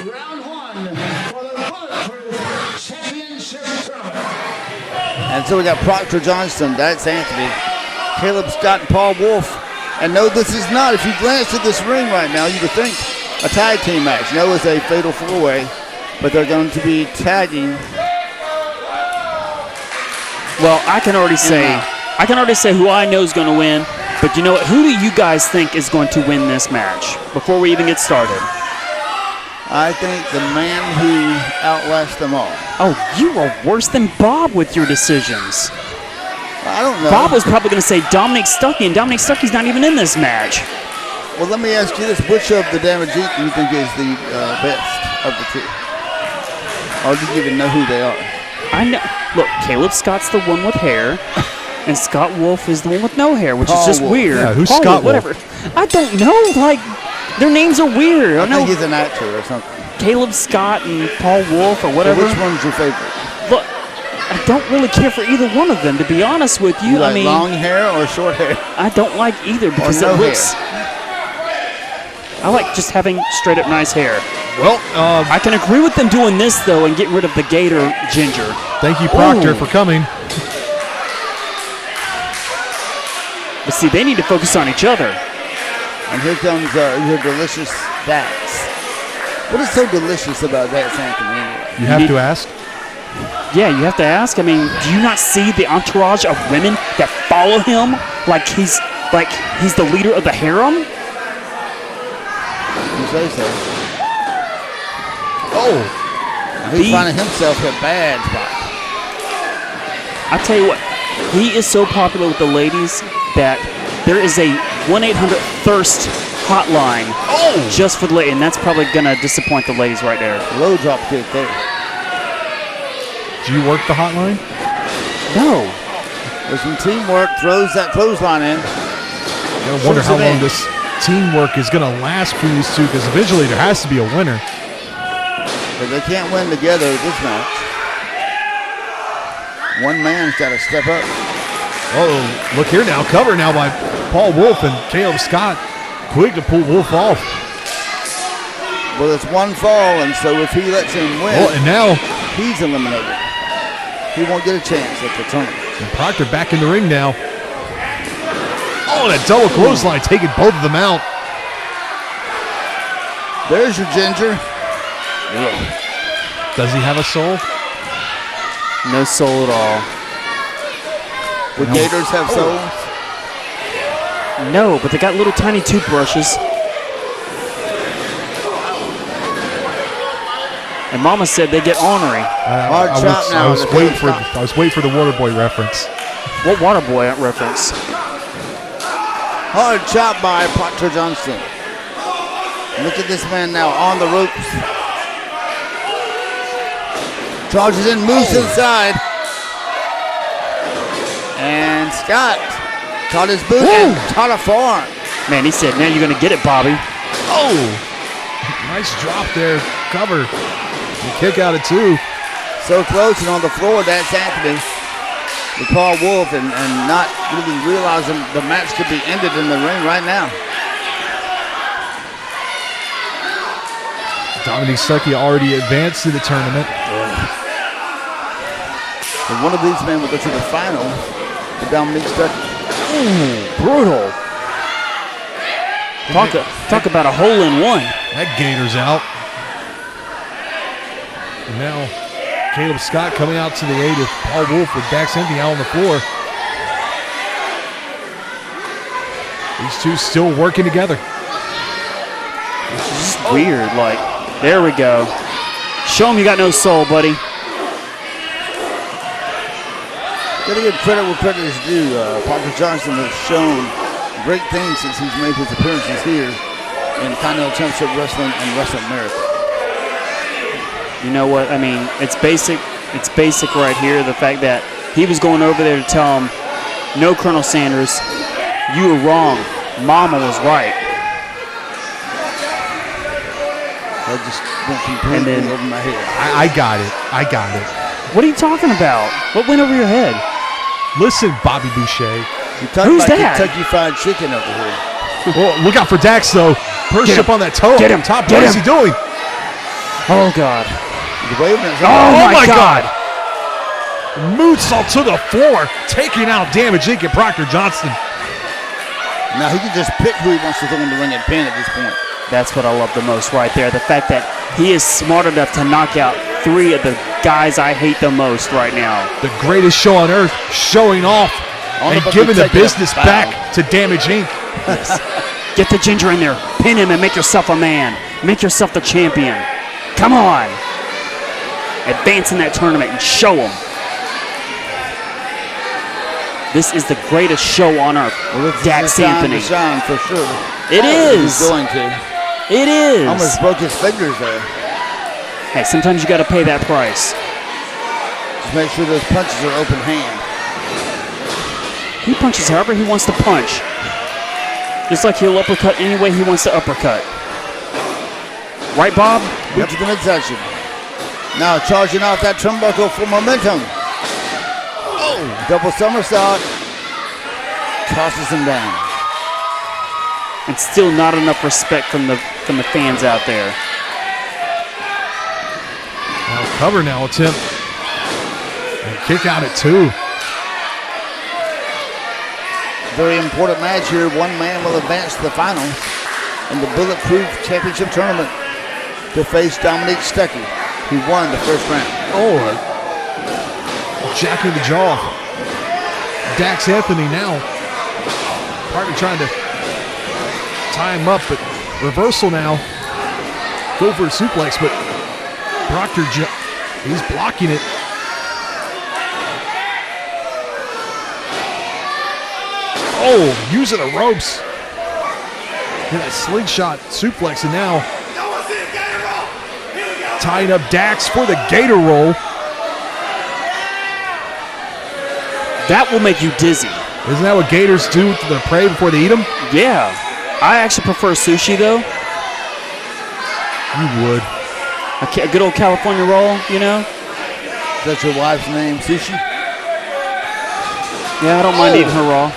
Round 1 for the Bulletproof Championship tournament. And so we got Proctor Johnson, that's Anthony, Caleb Scott, and Paul Wolf. And no, this is not. If you glance at this ring right now, you would think a tag team match. No, it's a fatal 4-way, but they're going to be tagging. Well, I can already say who I know is going to win. But you know what? Who do you guys think is going to win this match before we even get started? I think the man who outlasts them all. Oh, you are worse than Bob with your decisions. I don't know. Bob was probably going to say Dominic Stuckey, and Dominic Stuckey's not even in this match. Well, let me ask you this. Which of the Damage Eat do you think is the best of the two? Or do you even know who they are? I know. Look, Caleb Scott's the one with hair, and Scott Wolf is the one with no hair, which Paul is just Wolf. weird. Yeah, who's Paul Scott Wolf, whatever. I don't know. Like, their names are weird. I I know think he's an actor or something. Caleb Scott and Paul Wolf or So whatever. which one's your favorite? Look, I don't really care for either one of them, to be honest with you. You like I mean, long hair or short hair? I don't like either because no it looks. I like just having straight up nice hair. Well, I can agree with them doing this though and getting rid of the Gator ginger. thank you, Proctor, Ooh. for coming. But see, they need to focus on each other. And here comes your delicious Dax. What is so delicious about Dax Anthony anyway? You have to ask. Yeah, you have to ask. I mean, do you not see the entourage of women that follow him like he's the leader of the harem? You say so. Oh, He's finding himself a bad spot. I tell you what, he is so popular with the ladies that there is a 1-800-THIRST hotline just for the ladies, and that's probably going to disappoint the ladies right there. Low drop kick there. do you work the hotline? No. There's some teamwork, throws that clothesline in. I wonder how long this teamwork is going to last for these two, because eventually there has to be a winner. But they can't win together this match. One man's got to step up. Oh, look here now. Cover now by Paul Wolf and Caleb Scott. Quick to pull Wolf off. Well, it's one fall, and so if he lets him win, and now he's eliminated. He won't get a chance at the tournament. And Proctor back in the ring now. Oh, and a double clothesline taking both of them out. There's your Ginger. Does he have a soul? No soul at all. Would gators have souls? No, but they got little tiny toothbrushes. And Mama said they get ornery. Hard shot now. I was waiting for the Waterboy reference. What Waterboy reference? Hard chop by Proctor Johnson. Look at this man now on the ropes. Charges in, moves inside. And Scott caught his boot and caught a forearm. Man, he said, now you're going to get it, Bobby. Oh! Nice drop there. Cover. And kick out at 2. So close and on the floor, that's Anthony. With Paul Wolf and not really realizing the match could be ended in the ring right now. Dominic Stuckey already advanced to the tournament. And one of these men will go to the final. Dominic Stuckey. Brutal. Talk about a hole-in-one. That Gator's out. And now Caleb Scott coming out to the aid of Paul Wolf with Dax Empty out on the floor. These two still working together. It's just weird. Like, there we go. Show him you got no soul, buddy. Gotta give credit where credit is due. Proctor Johnson has shown great things since he's made his appearances here in Continental Championship Wrestling and Wrestle America. You know what? I mean, it's basic. It's basic right here. The fact that he was going over there to tell him, no, Colonel Sanders, you were wrong. Mama was right. That just went completely over my head. I got it. What are you talking about? What went over your head? Listen, Bobby Boucher. You're talking Who's about that? Kentucky Fried Chicken over here. Well, look out for Dax, though. Perched up on that toe. Get him. Top. Get What is him. he doing? Oh, God. He's waving at Oh, my God. Moonsault to the floor, taking out Damage Inc. and Proctor Johnson. Now he can just pick who he wants to throw in the ring and pin at this point. That's what I love the most right there. The fact that he is smart enough to knock out 3 of the guys I hate the most right now. The greatest show on earth, showing off and giving the business back to Damage Inc. Yes. Get the Ginger in there. Pin him and make yourself a man. Make yourself the champion. Come on. Advance in that tournament and show them. This is the greatest show on earth. Well, Dax Anthony. Shine for sure. It is. He's going to. It is. Almost broke his fingers there. Hey, sometimes you got to pay that price. Just make sure those punches are open hand. He punches however he wants to punch. Just like he'll uppercut any way he wants to uppercut. Right, Bob? Yep. To the midsection. Now charging off that turnbuckle for momentum. Oh, double somersault. Tosses him down. And still not enough respect from the fans out there. Now cover now attempt. And kick out at 2. Very important match here. One man will advance to the finals in the Bulletproof Championship Tournament to face Dominic Stuckey, who won the first round. Oh, jack in the jaw. Dax Anthony now. Partner trying to tie him up, but reversal now. Go for a suplex, but Proctor, he's blocking it. Oh, using the ropes. And a slingshot suplex, and now tying up Dax for the Gator roll. That will make you dizzy. Isn't that what Gators do to their prey before they eat them? Yeah. I actually prefer sushi, though. You would. A good old California roll, you know? Is that your wife's name, Sushi? Yeah, I don't mind eating her raw.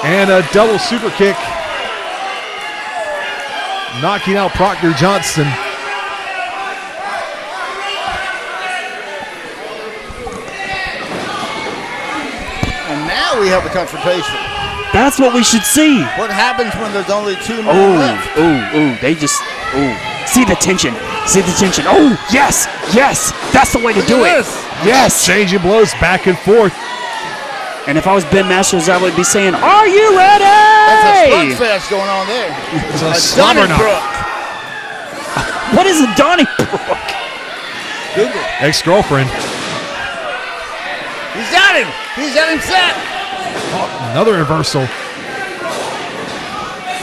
And a double super kick. knocking out Proctor Johnson. And now we have a confrontation. That's what we should see. What happens when there's only 2 men left? They just, see the tension. See the tension. Oh, yes, that's the way to do it. Yes. Changing blows back and forth. And if I was Ben Masters, I would be saying, are you ready? That's a slugfest going on there. It's a slobber knock. What is a Donnybrook? Google. Ex-girlfriend. He's got him. He's got him set. Oh, another reversal.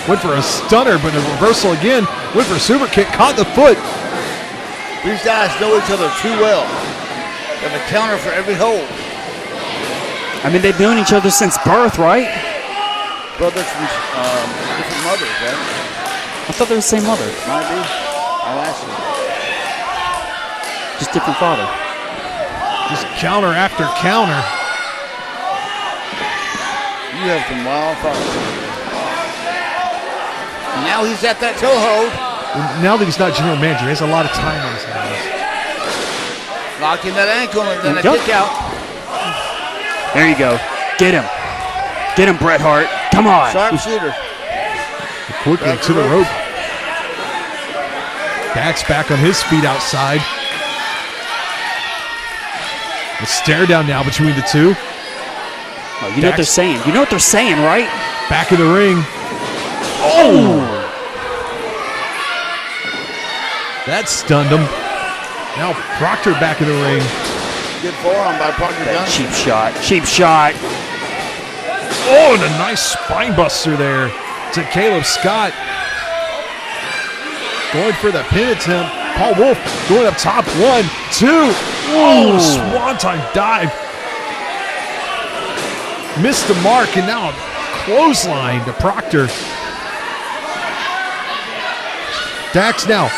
Went for a stunner, but a reversal again. Went for a super kick, caught the foot. These guys know each other too well. They have a counter for every hold. I mean, they've known each other since birth, right? Brothers from different mothers, right? I thought they were the same mother. Might be. I'll ask you. Just different father. Just counter after counter. You have some wild thoughts. Now he's at that toe hold. Now that he's not general manager, he has a lot of time on his hands. Locking that ankle and then a kick out. There you go. Get him. Get him, Bret Hart. Come on. Sharpshooter. Quickly to the rope. Dax back on his feet outside. A stare down now between the two. Oh, you know what they're saying. You know what they're saying, right? Back in the ring. Oh! That stunned him. Now Proctor back in the ring. Good forearm by Proctor Johnson. Cheap shot. Oh, and a nice spine buster there to Caleb Scott. Going for the pin attempt. Paul Wolf going up top. 1, 2. Oh, swanton dive. Missed the mark, and now a clothesline to Proctor. Dax now.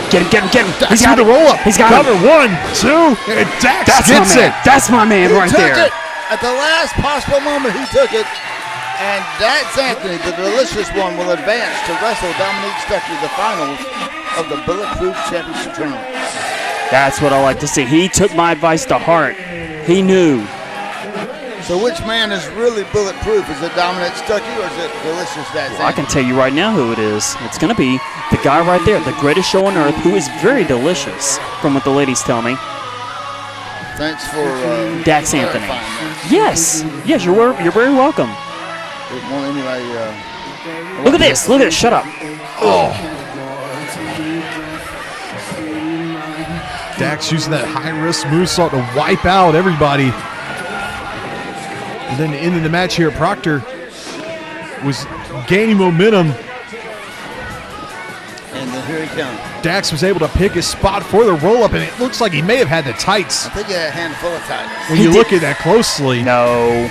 Get him. Dax He's got the roll up. He's got cover. him. 1, 2, and Dax gets it. That's my man He right took there. it. At the last possible moment, he took it. And Dax Anthony, the delicious one, will advance to wrestle Dominic Stuckey the finals of the Bulletproof Championship Tournament. That's what I like to see. He took my advice to heart. He knew. So which man is really bulletproof? Is it Dominic Stuckey or is it delicious Dax Anthony? I can tell you right now who it is. It's going to be the guy right there, the greatest show on earth, who is very delicious, from what the ladies tell me. Thanks for Dax Anthony. clarifying that. Yes, you're very welcome. It won't anybody, Look at this. Shut up. Oh. Dax using that high-risk moonsault to wipe out everybody. And then ending the match here, Proctor was gaining momentum. And then here he comes. Dax was able to pick his spot for the roll-up, and it looks like he may have had the tights. I think he had a handful of tights. When you look at that closely. No,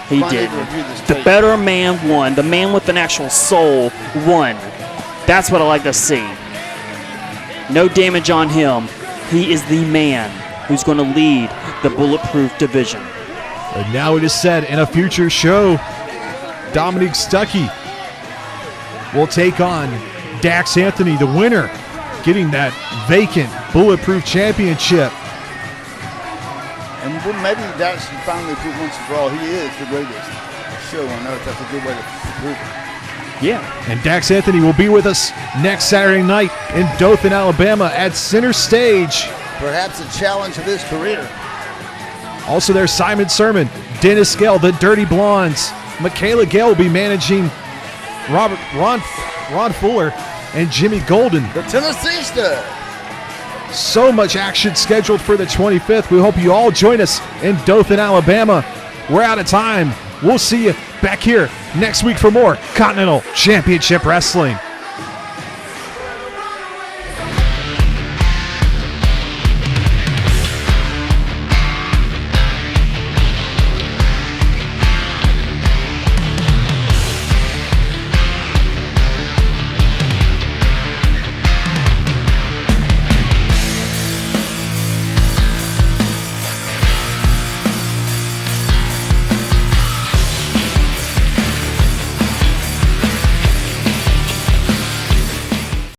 he didn't. The better man won. The man with an actual soul won. That's what I like to see. No damage on him. He is the man who's going to lead the Bulletproof division. And now it is said in a future show, Dominic Stuckey will take on Dax Anthony, the winner, getting that vacant Bulletproof Championship. And maybe Dax should finally prove once and for all he is the greatest show on earth. That's a good way to prove it. Yeah. And Dax Anthony will be with us next Saturday night in Dothan, Alabama at Center Stage. Perhaps a challenge of his career. Also there's Simon Sermon, Dennis Gale, the Dirty Blondes. Michaela Gale will be managing Ron Fuller and Jimmy Golden. The Tennessee Stud. So much action scheduled for the 25th. We hope you all join us in Dothan, Alabama. We're out of time. We'll see you back here next week for more Continental Championship Wrestling.